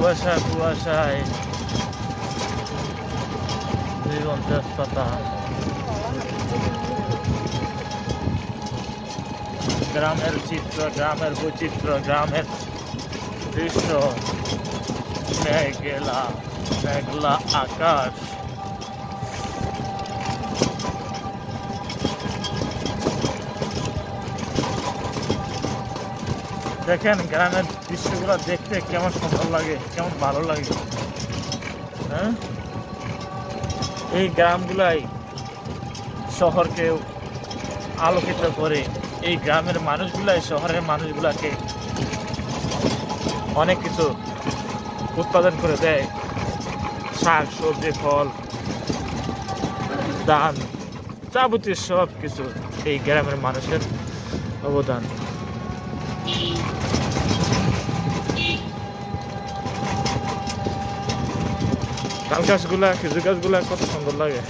কুয়াশা কুয়াশায় জীবন তেজপাতা। গ্রামের চিত্র, গ্রামের বৈচিত্র্য, গ্রামের দৃশ্য, মেঘলা মেঘলা আকাশ। দেখেন গ্রামের দৃশ্যগুলো দেখতে কেমন সুন্দর লাগে, কেমন ভালো লাগে। হ্যাঁ, এই গ্রামগুলাই শহরকে আলোকিত করে। এই গ্রামের মানুষগুলাই শহরের মানুষগুলাকে অনেক কিছু উৎপাদন করে দেয়, শাক সবজি ফল ধান যাবতীয় সব কিছু এই গ্রামের মানুষের অবদান। তাল গাছগুলা খেজুর গাছগুলা কত সুন্দর লাগে।